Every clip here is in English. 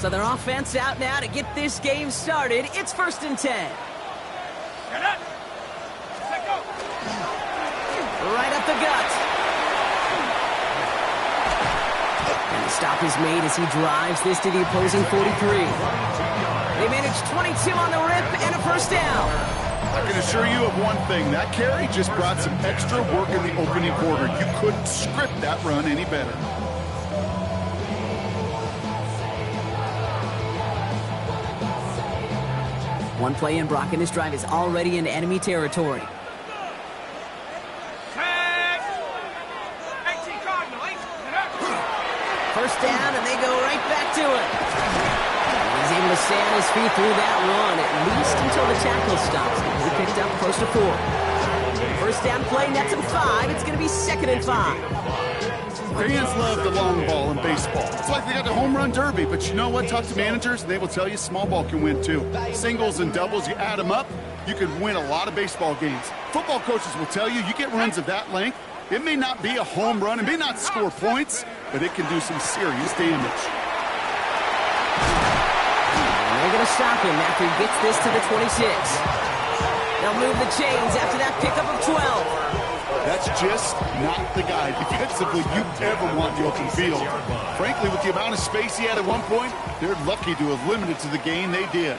So their offense out now to get this game started. It's 1st and 10. Right up the gut. And the stop is made as he drives this to the opposing 43. They managed 22 on the rip and a first down. I can assure you of one thing. That carry just brought some extra work in the opening quarter. You couldn't script that run any better. One play in, Brock, and his drive is already in enemy territory. First down, and they go right back to it. And he's able to stay on his feet through that run, at least until the tackle stops. He picked up close to 4. First down play, nets him 5. It's going to be 2nd and 5. Fans love the long ball in baseball. It's like they got the home run derby, but you know what? Talk to managers, and they will tell you small ball can win too. Singles and doubles, you add them up, you can win a lot of baseball games. Football coaches will tell you, you get runs of that length, it may not be a home run, it may not score points, but it can do some serious damage. And they're going to stop him after he gets this to the 26. They'll move the chains after that pickup of 12. That's just not the guy defensively you ever want in the open field. Frankly, with the amount of space he had at one point, they're lucky to have limited to the gain they did.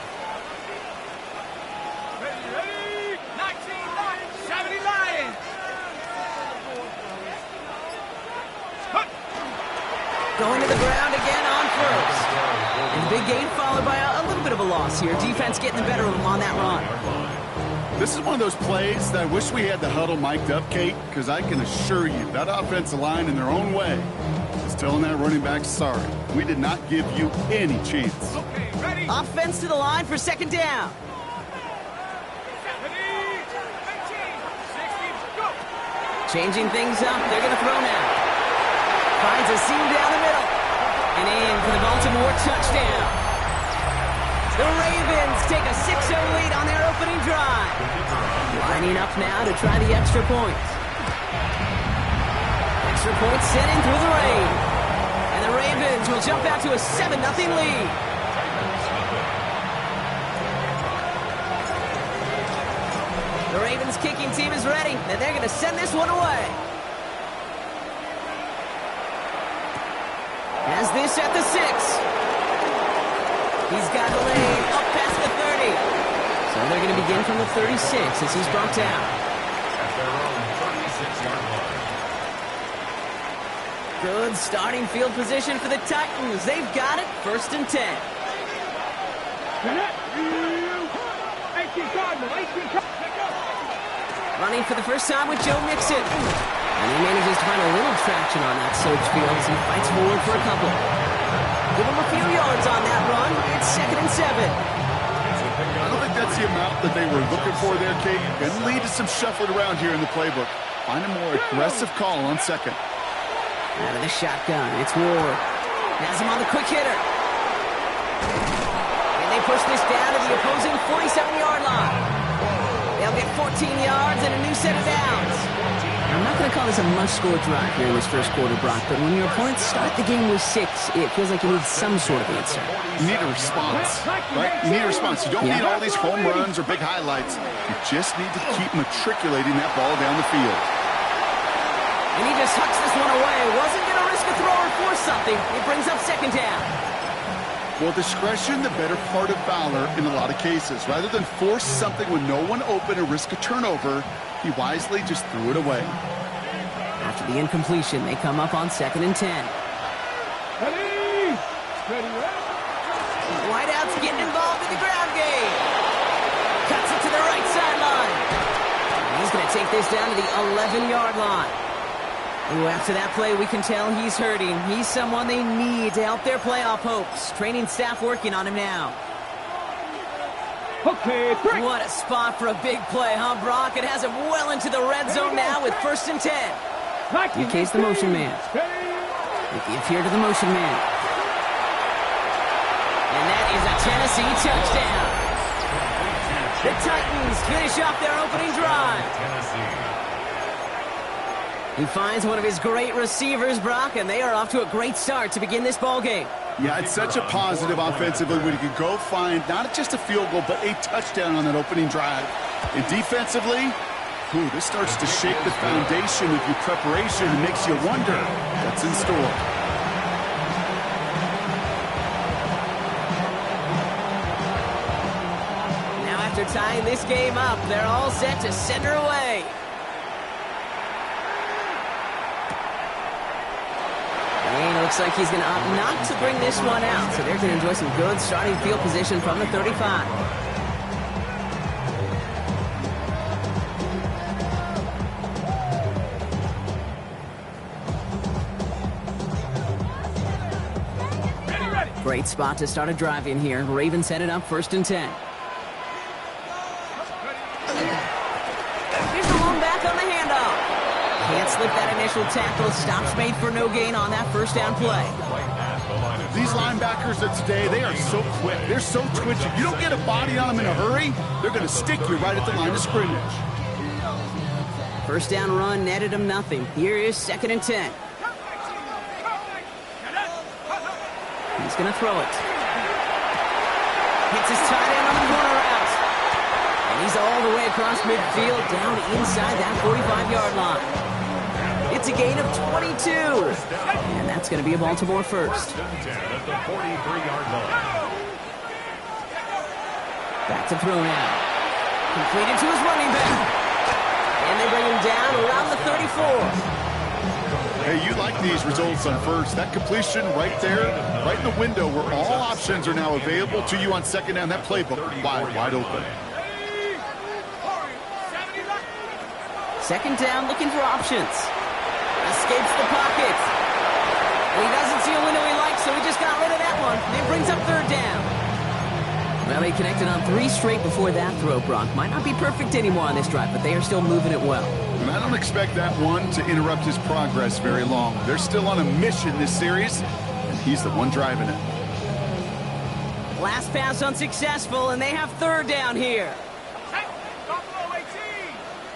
Going to the ground again on first. And the big gain followed by a little bit of a loss here. Defense getting the better of them on that run. This is one of those plays that I wish we had the huddle mic'd up, Kate, because I can assure you that offensive line in their own way is telling that running back, sorry, we did not give you any chance. Okay, ready. Offense to the line for 2nd down. Changing things up. They're going to throw now. Finds a seam down the middle. And in for the Baltimore touchdown. The Ravens take a 6-0 lead on their opening drive. Lining up now to try the extra point. Extra point sent in through the rain. And the Ravens will jump out to a 7-0 lead. The Ravens kicking team is ready, and they're going to send this one away. Has this at the 6. He's got the lead up past the 30. So they're going to begin from the 36 as he's brought down. At their own 36-yard line. Good starting field position for the Titans. They've got it. 1st and 10. Running for the first time with Joe Mixon. And he manages to find a little traction on that surge field as he fights forward for a couple. Give him a few yards on that run. It's 2nd and 7. I don't think that's the amount that they were looking for there, Kate. Going to lead to some shuffling around here in the playbook. Find a more aggressive call on 2nd. Out of the shotgun, it's Ward. Has him on the quick hitter. And they push this down to the opposing 47-yard line. They'll get 14 yards and a new set of downs. I'm not going to call this a must-score drive here in this first quarter, Brock, but when your opponents start the game with 6, it feels like you need some sort of answer. You need a response, right? You need a response. You don't need all these home runs or big highlights. You just need to keep matriculating that ball down the field. And he just hucks this one away. Wasn't going to risk a throw or force something. It brings up 2nd down. Well, discretion, the better part of valor in a lot of cases. Rather than force something when no one open or risk a turnover, he wisely just threw it away. After the incompletion, they come up on 2nd and 10. Whiteout's getting involved in the ground game. Cuts it to the right sideline. He's going to take this down to the 11-yard line. Ooh, after that play, we can tell he's hurting. He's someone they need to help their playoff hopes. Training staff working on him now. Okay, break. What a spot for a big play, huh, Brock? It has him well into the red zone now with 1st and 10. DK's the motion man. With the appear to the motion man. And that is a Tennessee touchdown. The Titans finish off their opening drive. He finds one of his great receivers, Brock, and they are off to a great start to begin this ball game. Yeah, it's such a positive offensively when you can go find not just a field goal, but a touchdown on that opening drive. And defensively, this starts to shake the foundation of your preparation and makes you wonder what's in store. Now after tying this game up, they're all set to send her away. And it looks like he's going to opt not to bring this one out, so they're going to enjoy some good starting field position from the 35. Great spot to start a drive in here. Ravens set it up 1st and 10. Here's the one back on the handoff. Can't slip that initial tackle. Stops made for no gain on that 1st down play. These linebackers of today, they are so quick. They're so twitchy. You don't get a body on them in a hurry, they're going to stick you right at the line of scrimmage. 1st down run netted him nothing. Here is 2nd and 10. He's going to throw it. Hits his tight end on the corner route. And he's all the way across midfield, down inside that 45-yard line. It's a gain of 22. And that's going to be a Baltimore first. Back to throw now. Completed to his running back. And they bring him down around the 34. Hey, you like these results on 1st. That completion right there, right in the window where all options are now available to you on 2nd down. That playbook wide open. 2nd down, looking for options. Escapes the pocket. Well, he doesn't see a window he likes, so he just got rid of that one. And it brings up 3rd down. Well, they connected on 3 straight before that throw, Brock. Might not be perfect anymore on this drive, but they are still moving it well. And I don't expect that one to interrupt his progress very long. They're still on a mission this series, and he's the one driving it. Last pass unsuccessful, and they have 3rd down here. Buffalo 18,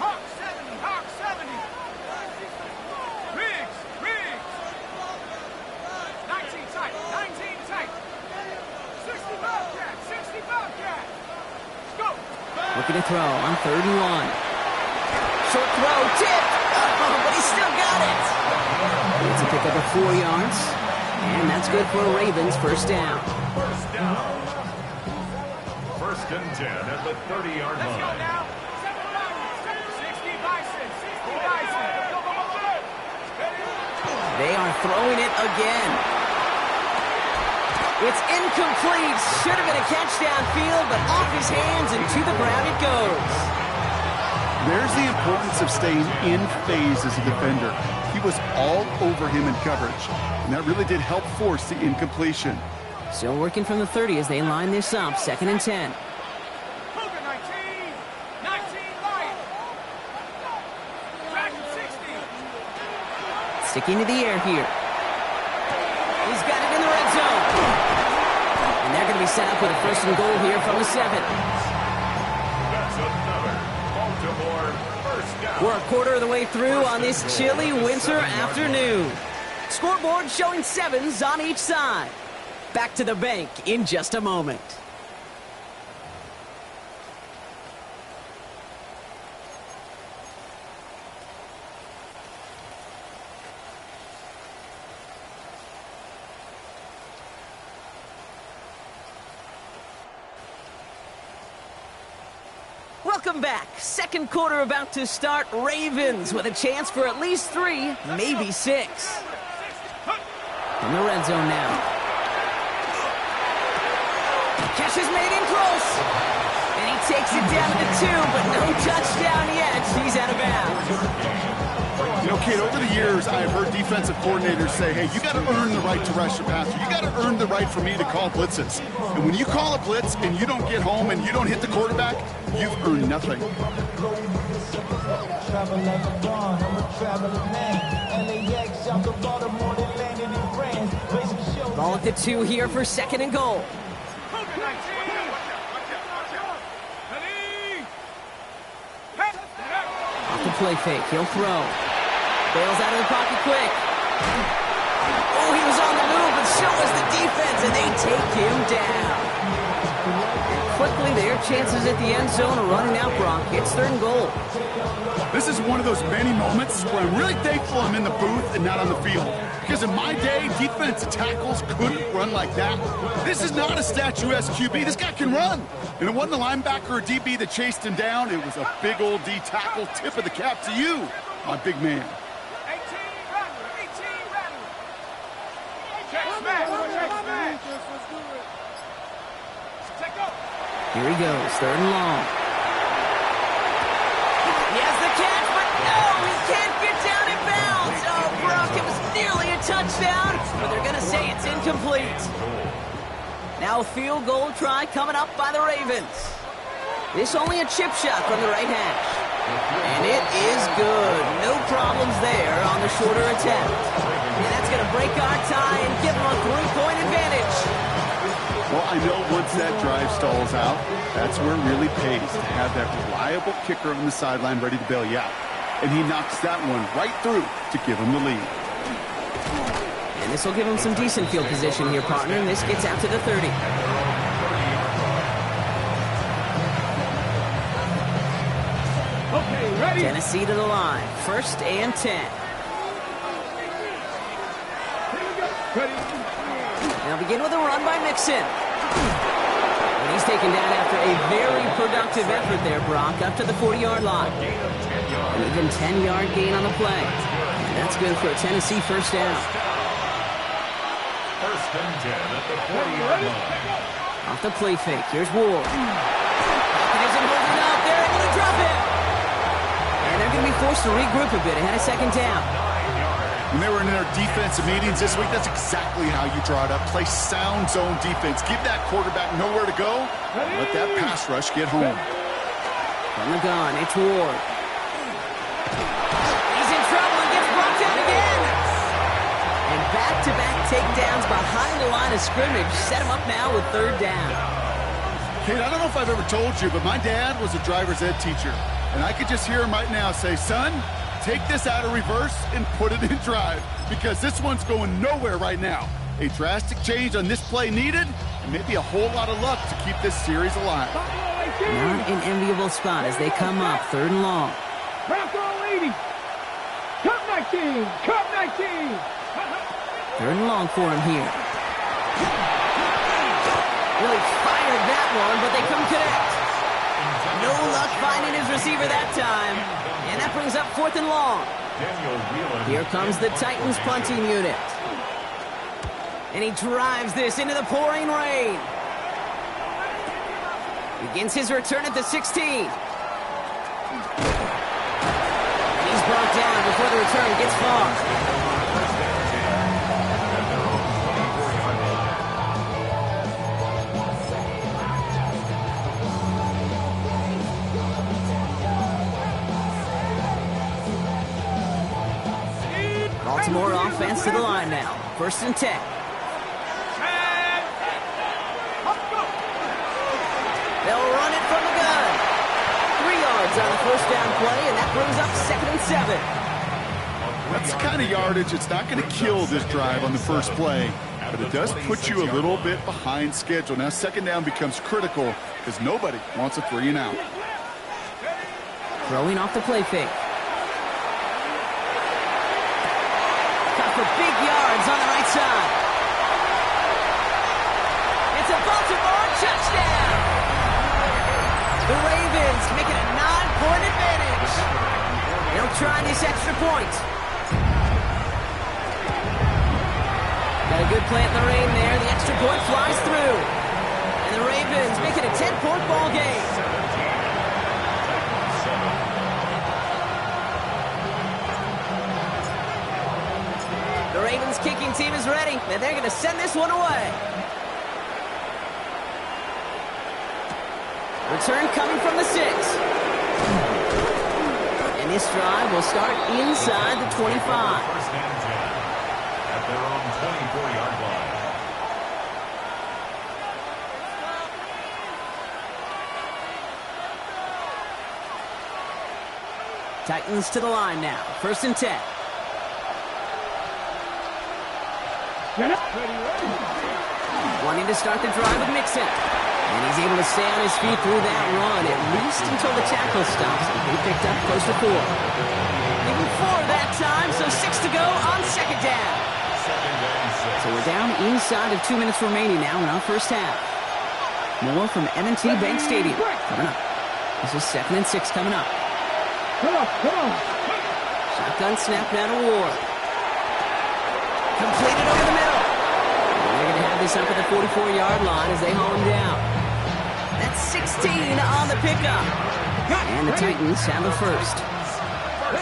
Hawk 70, Hawk 70. Riggs, 19 tight, 19 tight. 60 Bobcat, 60 Bobcat. Let's go. Looking to throw on 3rd and 1. Short throw, tipped. Oh, but he still got it. It's a pickup of 4 yards. And that's good for Ravens 1st down. 1st and 10 at the 30-yard line. Let's go now. 60 Bison, 60 Bison. They are throwing it again. It's incomplete. Should have been a catch downfield, but off his hands and to the ground it goes. There's the importance of staying in phase as a defender. He was all over him in coverage, and that really did help force the incompletion. Still working from the 30 as they line this up, 2nd and 10. Cougar 19, 19 Lion. Dragon 60. Sticking to the air here. He's got it in the red zone. And they're going to be set up with a 1st and goal here from the 7. We're a quarter of the way through on this chilly winter afternoon. Scoreboard showing 7s on each side. Back to the bank in just a moment. Welcome back. 2nd quarter about to start. Ravens with a chance for at least 3, maybe 6. In the red zone now. Catch is made in close. And he takes it down to the 2, but no touchdown yet. He's out of bounds. You know, kid, over the years, I've heard defensive coordinators say, hey, you got to earn the right to rush the passer. You got to earn the right for me to call blitzes. And when you call a blitz and you don't get home and you don't hit the quarterback, you've earned nothing. Ball at the 2 here for 2nd and goal. Off the play fake, he'll throw. Bails out of the pocket quick. Oh, he was on the move, but so is the defense, and they take him down. And quickly, their chances at the end zone are running out, Brock. It's 3rd and goal. This is one of those many moments where I'm really thankful I'm in the booth and not on the field. Because in my day, defensive tackles couldn't run like that. This is not a statuesque QB. This guy can run. And it wasn't a linebacker or DB that chased him down. It was a big old D tackle. Tip of the cap to you, my big man. 18 Rattler, 18 Rattler. Check smash, check smash. Take up. Here he goes, 3rd and long. He has the catch, but no, he can't get down in bounds. Oh, Brock, it was nearly a touchdown, but they're going to say it's incomplete. Now a field goal try coming up by the Ravens. This only a chip shot from the right hash. And it is good. No problems there on the shorter attempt. And that's going to break our tie and give them a 3-point advantage. Well, I know once that drive stalls out, that's where it really pays to have that reliable kicker on the sideline ready to bail you out. And he knocks that one right through to give him the lead. And this will give him some decent field position here, partner, and this gets out to the 30. Okay, ready? Tennessee to the line. 1st and 10. Ready? Now begin with a run by Mixon. And he's taken down after a very productive effort there, Brock, up to the 40-yard line. An even 10-yard gain on the play. And that's good for a Tennessee 1st down. 1st and 10 at the 40-yard line. Off the play fake. Here's Ward. Pocket isn't holding up. They're able to drop it. And they're going to be forced to regroup a bit ahead of 2nd down. When they were in their defensive meetings this week, that's exactly how you draw it up. Play sound zone defense. Give that quarterback nowhere to go. Let that pass rush get home. From the gun, it's Ward. He's in trouble and gets brought down again. And back-to-back takedowns behind the line of scrimmage set him up now with 3rd down. Kate, I don't know if I've ever told you, but my dad was a driver's ed teacher. And I could just hear him right now say, son, take this out of reverse and put it in drive, because this one's going nowhere right now. A drastic change on this play needed, and maybe a whole lot of luck to keep this series alive. Not an enviable spot as they come up 3rd and long. Bronco 80. Cup 19. Cup 19. 3rd and long for him here. Really fired that one, but they couldn't connect. No luck finding his receiver that time. And that brings up 4th and long. Here comes the Titans punting unit. And he drives this into the pouring rain. Begins his return at the 16. And he's brought down before the return gets far. Baltimore offense to the line now. 1st and 10. They'll run it from the gun. 3 yards on the 1st down play, and that brings up 2nd and 7. That's the kind of yardage. It's not going to kill this drive on the first play, but it does put you a little bit behind schedule. Now 2nd down becomes critical because nobody wants a 3 and out. Throwing off the play fake. Got for big yards on the right side. It's a Baltimore touchdown. The Ravens make it a 9-point advantage. They'll try this extra point. Got a good plant in the rain there. The extra point flies through. And the Ravens make it a 10-point ball game. The Ravens kicking team is ready, and they're going to send this one away. Return coming from the 6. And this drive will start inside the 25. 1st and 10 at their own 24-yard line. Titans to the line now. 1st and 10. Wanting to start the drive with Mixon. And he's able to stay on his feet through that run, at least until the tackle stops. He picked up close to 4. Even 4 that time, so 6 to go on second down. So we're down inside of 2 minutes remaining now in our first half. More from M&T Bank Stadium coming up. This is 2nd and 6 coming up. Come on. Shotgun snap now to Ward. Completed over the middle. And they're going to have this up at the 44-yard line as they haul him down. That's 16 on the pickup. And the Titans have the first.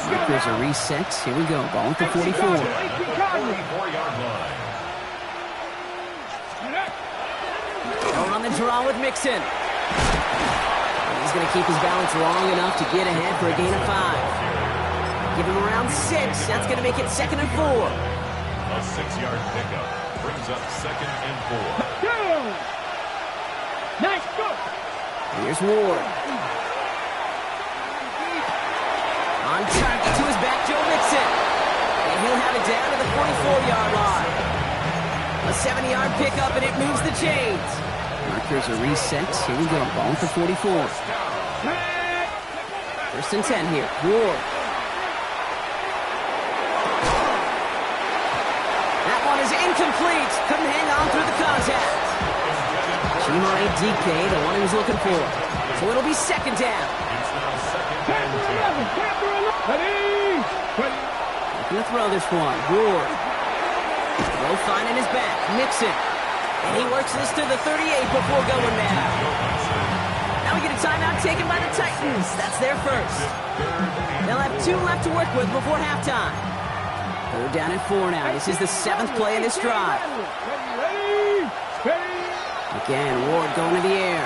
Markers are reset. Here we go. Ball at the 44. 44-yard line. On the draw with Mixon. He's going to keep his balance long enough to get ahead for a gain of 5. Give him around 6. That's going to make it 2nd and 4. A 6-yard pickup brings up 2nd and 4. Nice go. Here's Ward. On target to his back, Joe Mixon. And he'll have it down to the 44-yard line. A 7-yard pickup, and it moves the chains. Markers are reset. Here we go. Ball at the 44. 1st and 10 here. Ward. That one is incomplete. Couldn't hang on through the contact. Chimere DK, the one he was looking for. So it'll be 2nd down. It's now 2nd and 10. Looking to throw this one. Ward. Throw finding his back. Mixon. And he works this to the 38 before going now. Now we get a timeout taken by the Titans. That's their first. They'll have 2 left to work with before halftime. 3rd down and 4 now. This is the 7th play of this drive. Again, Ward going to the air.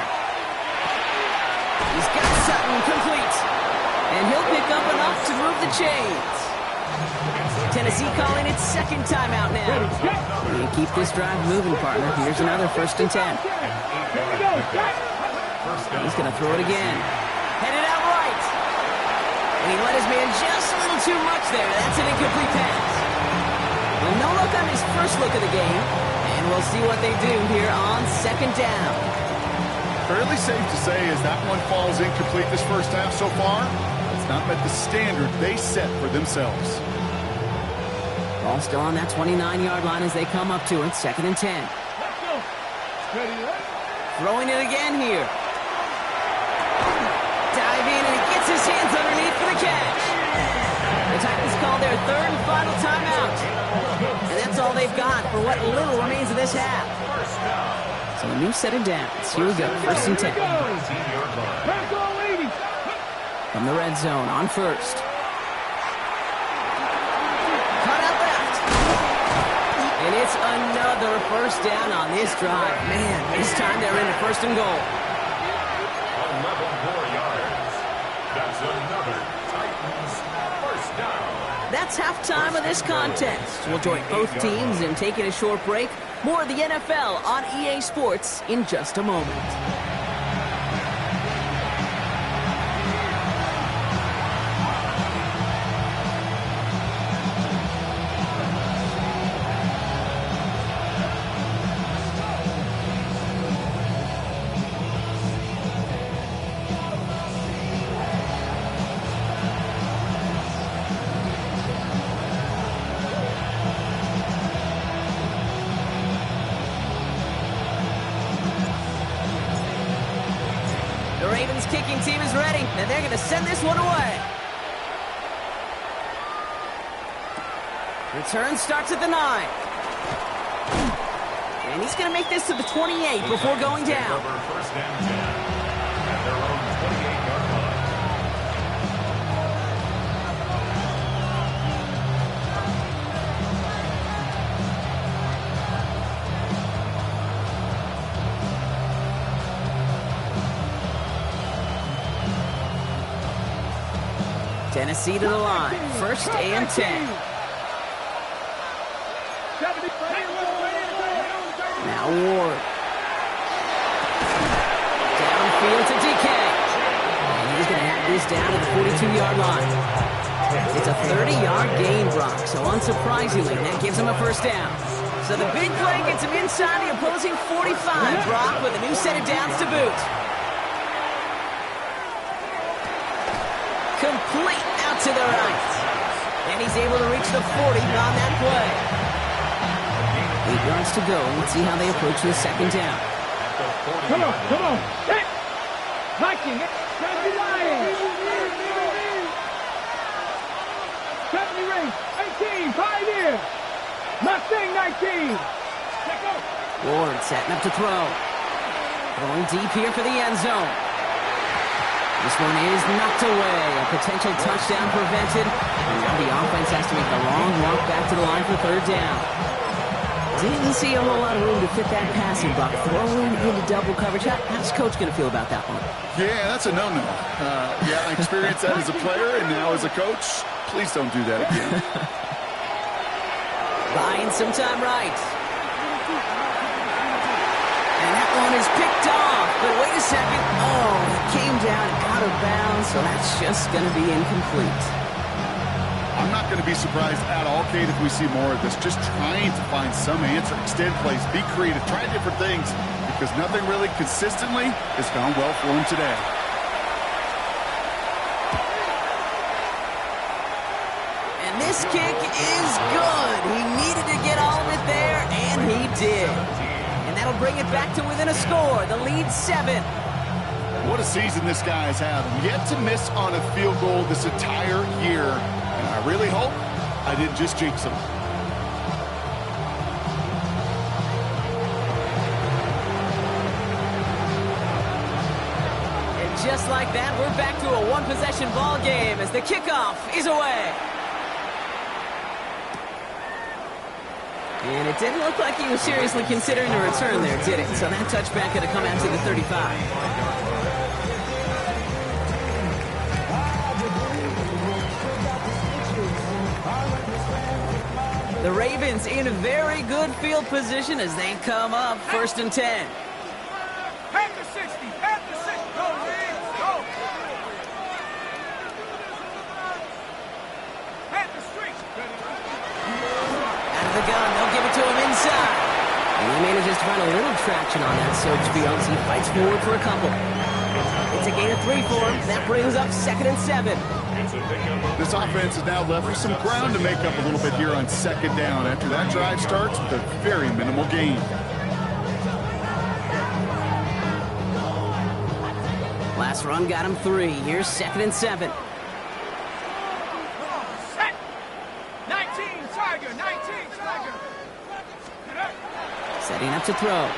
He's got Sutton complete. And he'll pick up enough to move the chains. Tennessee calling its 2nd timeout now. You keep this drive moving, partner. Here's another 1st and 10. He's going to throw it again. Headed out right. And he let his man just a little too much there. That's an incomplete pass. Well, no look on his first look of the game. And we'll see what they do here on 2nd down. Fairly safe to say as that one falls incomplete this first half so far, it's not met the standard they set for themselves. Ball still on that 29-yard line as they come up to it. 2nd and 10. Throwing it again here. Dive in and he gets his hands underneath for the catch. The Titans call their 3rd and final timeout. And that's all they've got for what little remains of this half. So a new set of downs. Here we go. 1st and 10. From the red zone on 1st. And it's another 1st down on this drive. Man, this time they're into 1st and goal. 11 more yards. That's another Titans 1st down. That's halftime of this contest. We'll join both teams in taking a short break. More of the NFL on EA Sports in just a moment. Kicking team is ready, and they're going to send this one away. Return starts at the 9. And he's going to make this to the 28 before going down. 1st and 10 at their own 28-yard line. Tennessee to the line. 1st and 10. Now Ward. Downfield to DK. And he's going to have this down to the 42-yard line. It's a 30-yard gain, Brock. So unsurprisingly, that gives him a 1st down. So the big play gets him inside the opposing 45. Brock with a new set of downs to boot. Complete out to the right. And he's able to reach the 40 on that play. 8 yards to go. Let's see how they approach the second down. Come on. Hit. Hiking. Stephanie Lyons. Stephanie Ring. 18. Pioneer. Mustang 19. Ward setting up to throw. Going deep here for the end zone. This one is knocked away. A potential touchdown prevented. And now the offense has to make a long walk back to the line for third down. Didn't see a whole lot of room to fit that passing block. Throwing into double coverage. How's Coach going to feel about that one? Yeah, that's a no-no. Yeah, I experienced that as a player, and now as a coach, please don't do that again. Buying some time right. And that one is picked off. But wait a second. Oh, it came down out of bounds, so that's just going to be incomplete. I'm not going to be surprised at all, Kate, if we see more of this. Just trying to find some answer, extend plays, be creative, try different things, because nothing really consistently has gone well for him today. And this kick is good. He needed to get all of it there, and he did. And that'll bring it back to within a score. The lead 7. What a season this guy has had. Yet to miss on a field goal this entire year. And I really hope I didn't just jinx him. And just like that, we're back to a one-possession ball game as the kickoff is away. And it didn't look like he was seriously considering a return there, did it? So that touchback could have come out to the 35. The Ravens in a very good field position as they come up 1st and 10. At the 60. At the 60. Go, Reeves. Go. At the street. Out of the gun, they'll give it to him inside. And he manages to find a little traction on that search field as he fights forward for a couple. It's a gain of 3 for him. That brings up 2nd and 7. This offense is now left with some ground to make up a little bit here on 2nd down after that drive starts with a very minimal gain. Last run got him 3. Here's 2nd and 7. Set. 19, Tiger. 19, Tiger. Setting up to throw.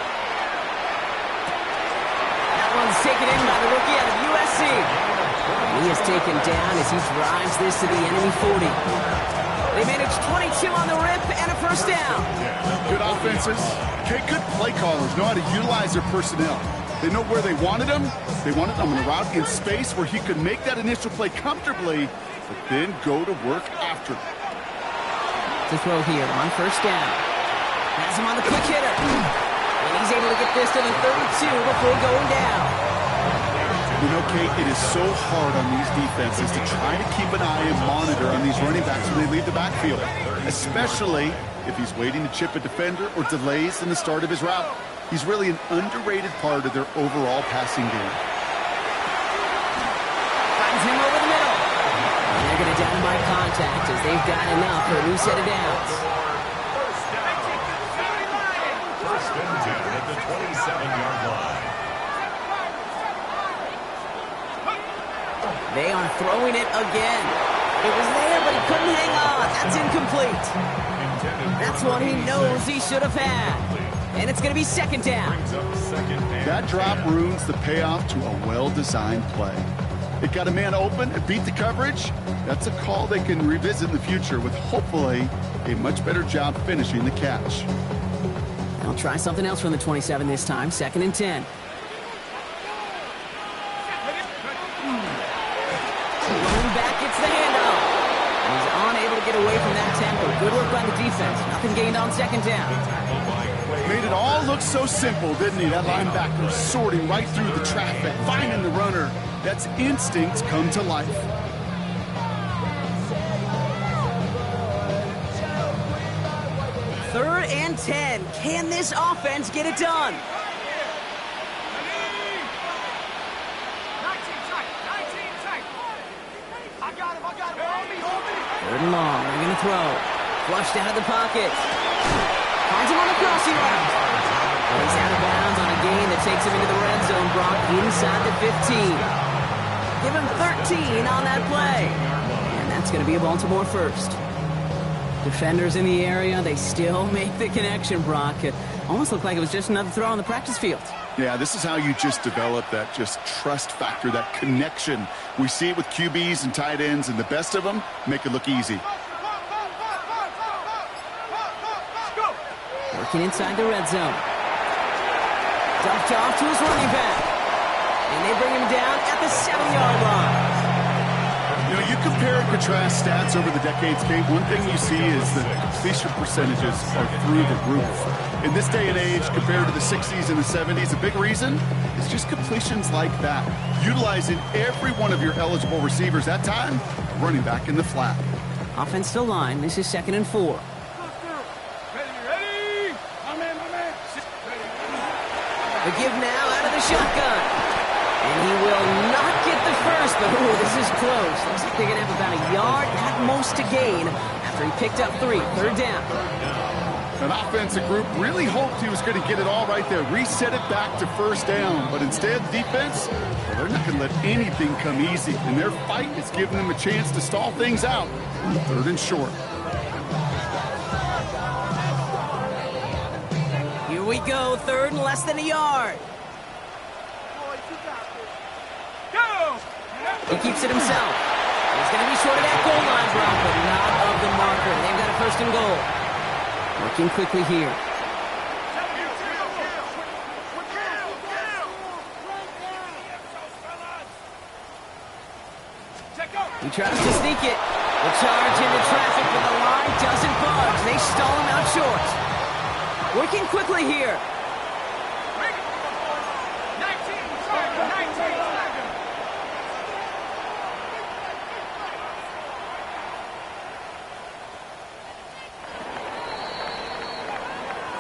That one's taken in by the rookie out of USC. He is taken down as he drives this to the enemy 40. They managed 22 on the rip and a 1st down. Good offenses, good play callers know how to utilize their personnel. They know where they wanted him. They wanted him on a route in space where he could make that initial play comfortably, but then go to work after. To throw here on 1st down. Has him on the quick hitter. And he's able to get this to the 32 before going down. You know, Kate, it is so hard on these defenses to try to keep an eye and monitor on these running backs when they leave the backfield, especially if he's waiting to chip a defender or delays in the start of his route. He's really an underrated part of their overall passing game. Finds him over the middle. And they're going to down by contact as they've got enough for a new set of downs. First and 10 at the 27-yard line. They are throwing it again. It was there, but he couldn't hang on. That's incomplete. That's one he knows he should have had. And it's going to be 2nd down. That drop ruins the payoff to a well-designed play. It got a man open, it beat the coverage. That's a call they can revisit in the future with hopefully a much better job finishing the catch. They'll try something else from the 27 this time. 2nd and 10. Back gets the handoff. He's unable to get away from that tackle. Good work by the defense. Nothing gained on 2nd down. Made it all look so simple, didn't he? That linebacker sorting right through the traffic, finding the runner. That's instincts come to life. 3rd and 10. Can this offense get it done? 19 tight. 19 tight. I got him. Hold me. 3rd and long. They're going to throw. Flushed out of the pocket. Finds him on the crossing route. He's out of bounds on a gain that takes him into the red zone. Brock inside the 15. Give him 13 on that play. And that's going to be a Baltimore first. Defenders in the area, they still make the connection, Brock. It almost looked like it was just another throw on the practice field. Yeah, this is how you just develop that just trust factor, that connection. We see it with QBs and tight ends, and the best of them make it look easy. Working inside the red zone. Dumped off to his running back. And they bring him down at the 7-yard line. You know, you compare and contrast stats over the decades, Kate. One thing you see is the completion percentages are through the roof. In this day and age, compared to the 60s and the 70s, a big reason is just completions like that. Utilizing every one of your eligible receivers that time, running back in the flat. Offense still line. This is 2nd and 4. Ready? My man. The give now out of the shotgun. And he will not get the first, but this is close. Looks like they're going to have about a yard at most to gain after he picked up 3. 3rd down. An offensive group really hoped he was going to get it all right there, reset it back to 1st down. But instead, defense, well, they're not going to let anything come easy. And their fight is giving them a chance to stall things out. 3rd and short. Here we go, 3rd and less than a yard. Go! He keeps it himself. He's going to be short of that goal line, Brock, but not of the marker. They've got a 1st and goal. Working quickly here. He tries to sneak it. The charge into traffic, but the line doesn't budge. They stall him out short. Working quickly here. 19.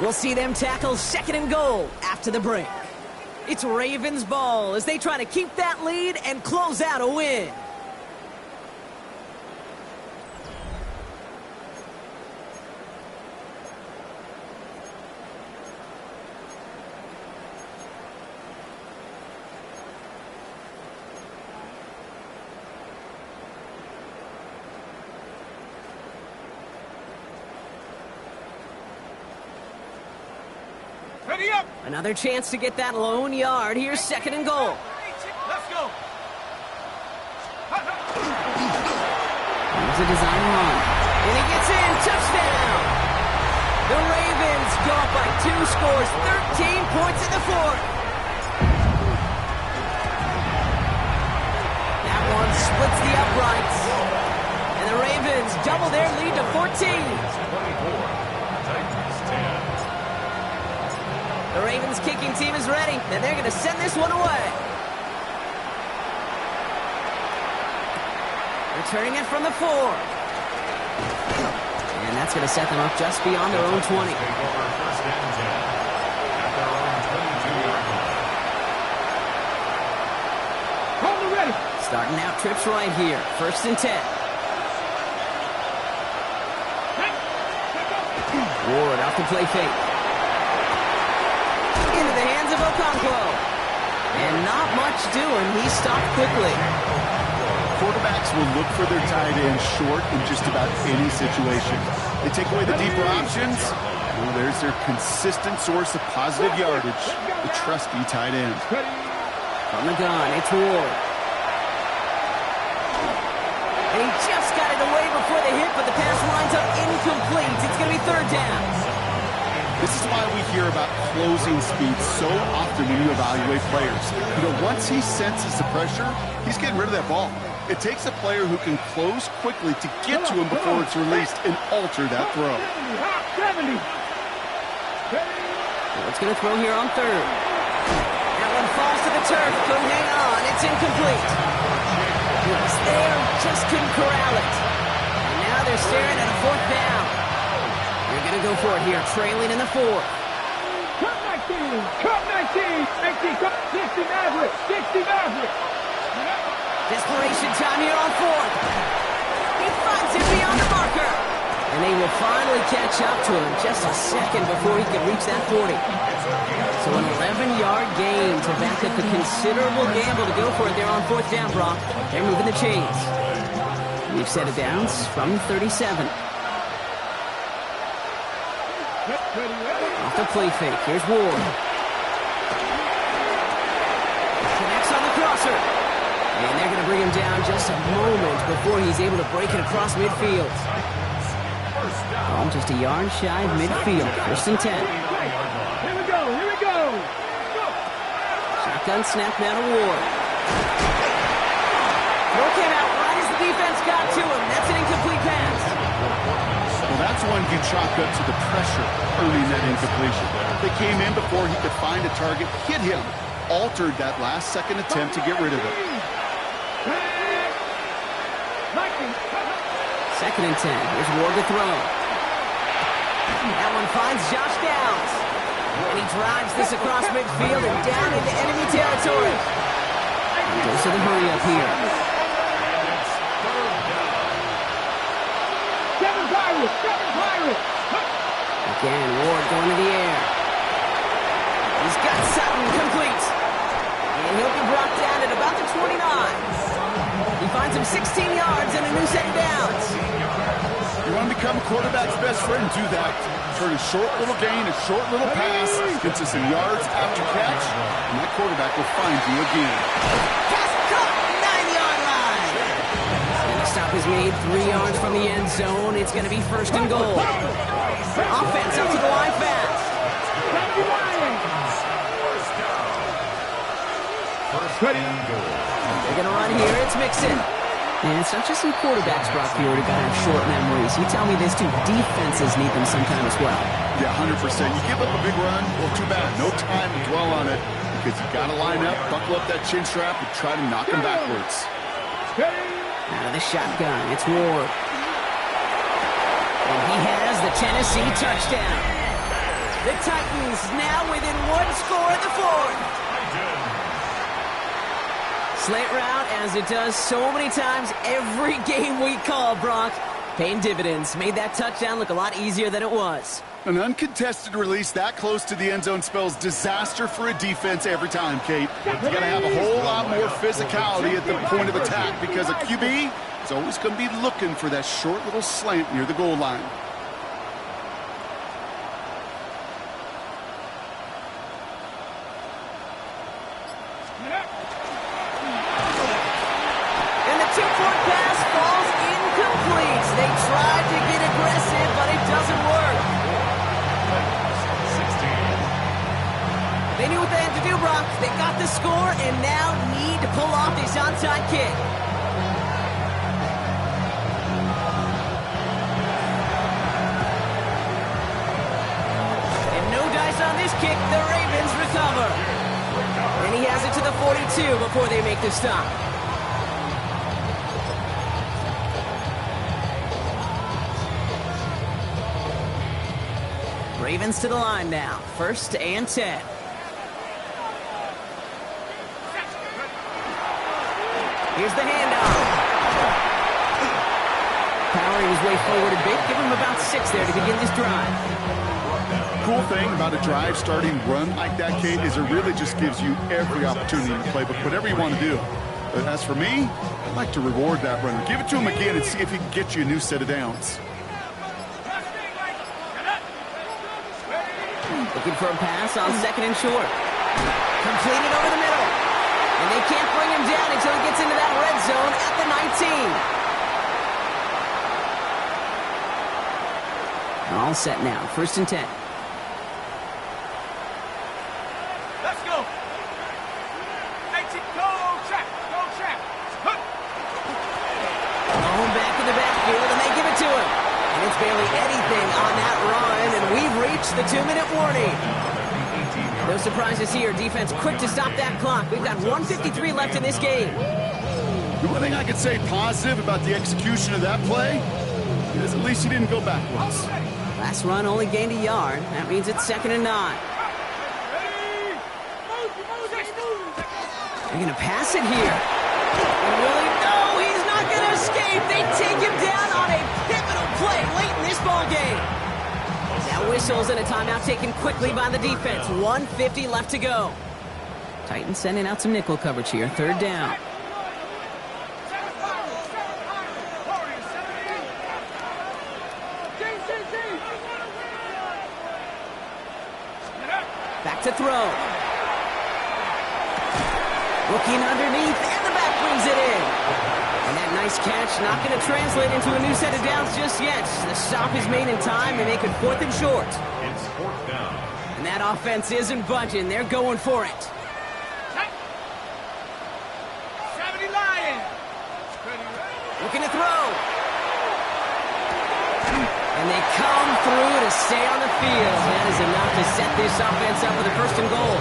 We'll see them tackle 2nd and goal after the break. It's Ravens ball as they try to keep that lead and close out a win. Ready up! Another chance to get that lone yard. Here's 2nd and goal. Let's go! Here's a design run. And he gets in. Touchdown! The Ravens go up by 2 scores. 13 points in the 4th. That one splits the uprights. And the Ravens double their lead to 14. 24. Titans 10. The Ravens kicking team is ready, and they're going to send this one away. Returning it from the 4. And that's going to set them up just beyond their own 20. Take over 1st and 10 at their own 22-yard line. Hold it ready! Starting out trips right here. 1st and 10. Ward off the play fake. Into the hands of Okonkwo. And not much doing. He stopped quickly. Quarterbacks will look for their tight end short in just about any situation. They take away the deeper options. Well, there's their consistent source of positive yardage, the trusty tight end. From the gun, it's Ward. And he just got it away before the hit, but the pass winds up incomplete. It's going to be 3rd down. This is why we hear about closing speed so often when you evaluate players. You know, once he senses the pressure, he's getting rid of that ball. It takes a player who can close quickly to get to him before it's released and alter that throw. 70. What's going to throw here on 3rd? That one falls to the turf. Couldn't hang on. It's incomplete. He was there, just couldn't corral it. And now they're staring at a 4th down. They're going to go for it here, trailing in the fourth. Cut 19! Cut 19! 19, cut 60 Mavericks! 60 Mavericks! Desperation time here on fourth. He finds him beyond the marker. And they will finally catch up to him just a second before he can reach that 40. So an 11-yard gain to back up the considerable gamble to go for it there on fourth down, Brock. They're moving the chains. We've set it down from 37. Off the play fake. Here's Ward. Connects on the crosser. And they're going to bring him down just a moment before he's able to break it across midfield. Just a yard shy of midfield. First and 10. Here we go! Here we go! Shotgun snap now to Ward. Throw came out right as the defense got to him. That's an incomplete pass. Well, that's one you chalk up to the pressure earning that incompletion. They came in before he could find a target, hit him, altered that last-second attempt to get rid of it. Second and 10. Here's Ward to throw. That one finds Josh Downs. And he drives this across midfield and down into enemy territory. He goes to the hurry up here. Seven Pirates! Again, Ward going to the air. He's got Sutton complete. And he'll be brought down at about the 29. He finds him 16 yards and a new set of downs. You want to become a quarterback's best friend, do that. Turn a short little gain, a short little pass, gets us some yards after catch, and that quarterback will find you again. Pass caught, 9-yard line. And the stop is made 3 yards from the end zone. It's going to be first and goal. Offense up to the line fast. First and goal. They're going to run here. It's Mixon. And it's not just some quarterbacks, Brock, here who got to have short memories. You tell me this too. Defenses need them sometime as well. Yeah, 100%. You give up a big run, well, too bad. No time to dwell on it because you got to line up, buckle up that chin strap, and try to knock him backwards. Out of the shotgun, it's Ward. And he has the Tennessee touchdown. The Titans now within one score in the fourth. Slant route, as it does so many times every game we call, Brock. Paying dividends. Made that touchdown look a lot easier than it was. An uncontested release that close to the end zone spells disaster for a defense every time, Kate. You got to have a whole lot more physicality at the point of attack because a QB is always going to be looking for that short little slant near the goal line. And the two-point pass falls incomplete. They tried to get aggressive, but it doesn't work. 16. They knew what they had to do, Brock. They got the score and now need to pull off this onside kick. And no dice on this kick. The Ravens recover. And he has it to the 42 before they make the stop. Ravens to the line now. First and 10. Here's the handoff. Powering his way forward a bit. Give him about 6 there to begin this drive. Cool thing about a drive starting run like that, Kate, is it really just gives you every opportunity to play, but whatever you want to do. But as for me, I'd like to reward that runner. Give it to him again and see if he can get you a new set of downs. Looking for a pass on second and short. Completed over the middle. And they can't bring him down until he gets into that red zone at the 19. All set now. First and 10. Let's go! 19, go, check! Go, check! Home back in the backfield, and they give it to him. And it's barely anything on that run, and we've reached the 2-minute warning. No surprises here. Defense quick to stop that clock. We've got 1:53 left in this game. The only thing I could say positive about the execution of that play is at least he didn't go backwards. Last run only gained a yard. That means it's 2nd and 9. They're going to pass it here. And really, no, he's not going to escape. They take him down on a pivotal play late in this ball game. That whistles and a timeout taken quickly by the defense. 1:50 left to go. Titans sending out some nickel coverage here. 3rd down. Back to throw. Looking underneath, and the back brings it in. And that nice catch not going to translate into a new set of downs just yet. The stop is made in time and make it 4th and short. It's 4th down. And that offense isn't budging. They're going for it. 70 Lions. Looking to throw. And they come through to stay on the field. That is enough to set this offense up with a 1st and goal.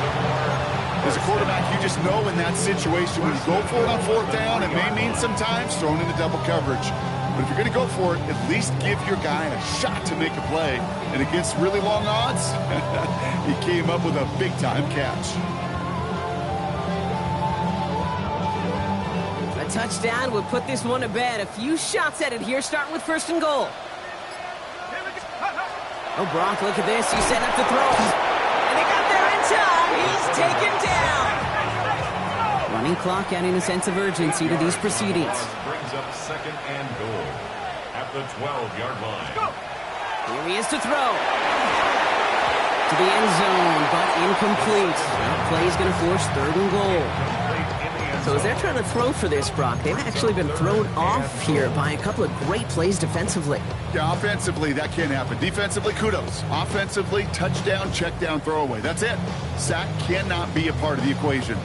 As a quarterback, you just know in that situation when you go for it on 4th down, it may mean sometimes thrown into double coverage. But if you're going to go for it, at least give your guy a shot to make a play. And against really long odds, he came up with a big-time catch. A touchdown would put this one to bed. A few shots at it here, starting with 1st and goal. Oh, Brock, look at this. He's setting up the throw. And they got there in time. He's taken down. Running clock adding a sense of urgency to these proceedings. Brings up 2nd and goal at the 12-yard line. Here he is to throw. To the end zone, but incomplete. That play is going to force 3rd and goal. So as they're trying to throw for this, Brock, they've actually been thrown off here by a couple of great plays defensively. Yeah, offensively, that can't happen. Defensively, kudos. Offensively, touchdown, check down, throwaway. That's it. Sack cannot be a part of the equation.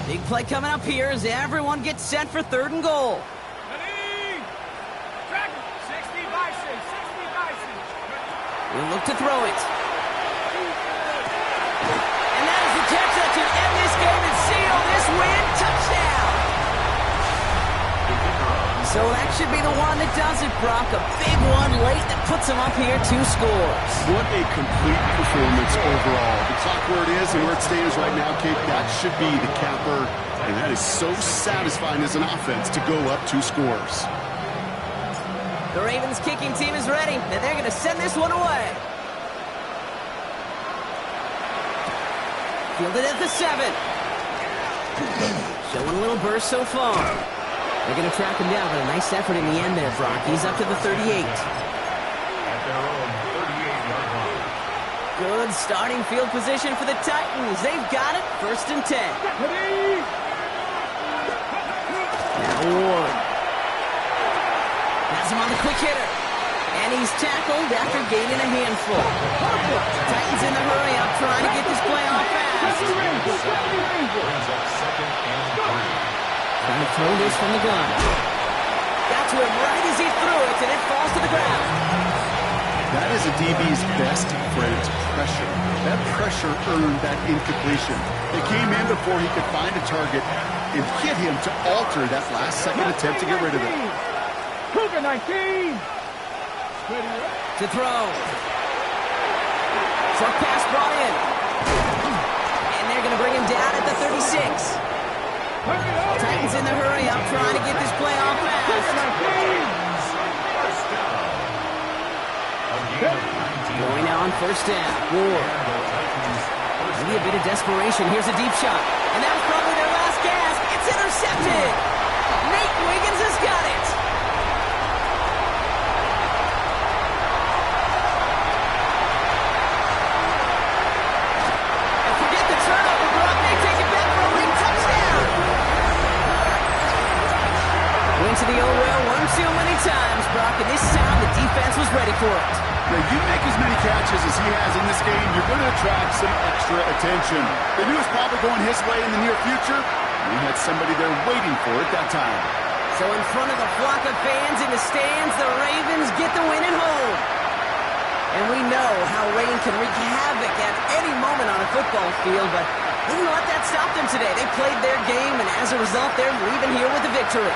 Big play coming up here as everyone gets set for 3rd and goal. We'll look to throw it. And that is the catch that should end this game and seal this win. Touchdown! So that should be the one that does it, Brock. A big one late that puts them up here 2 scores. What a complete performance overall. The clock where it is and where it stands right now, Kate, that should be the capper. And that is so satisfying as an offense to go up 2 scores. The Ravens kicking team is ready, and they're going to send this one away. Fielded at the 7. Showing a little burst so far. They're going to track him down, but a nice effort in the end there, Brock. He's up to the 38. At their own 38-yard line. Good starting field position for the Titans. They've got it, 1st and 10. Now Ward. Has him on the quick hitter. And he's tackled after gaining a handful. Titans in the hurry up, trying to get this play off fast. Brings up 2nd and 3. Trying to throw this from the gun. Got to him right as he threw it, and it falls to the ground. That is a DB's best friend, pressure. That pressure earned that incompletion. It came in before he could find a target and hit him to alter that last-second attempt to get rid of it. Cougar 19. To throw. Short pass brought in. And they're going to bring him down at the 36. Titans in the hurry up, trying to get this play off fast. Going now on 1st down. Ward. Maybe a bit of desperation. Here's a deep shot. And that was probably their last gasp. It's intercepted. Nate Wiggins has got it. To the old well one too many times, Brock, and this time the defense was ready for it. Now, you make as many catches as he has in this game, you're going to attract some extra attention. They knew it was probably going his way in the near future, and he had somebody there waiting for it that time. So in front of the flock of fans in the stands, the Ravens get the win at home. And we know how rain can wreak havoc at any moment on a football field, but didn't let that stop them today. They played their game, and as a result, they're leaving here with a victory.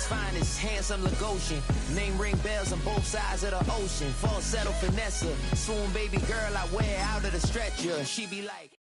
Finest, handsome Lagosian. Name ring bells on both sides of the ocean. Falsetto finesse, swoon baby girl I wear out of the stretcher. She be like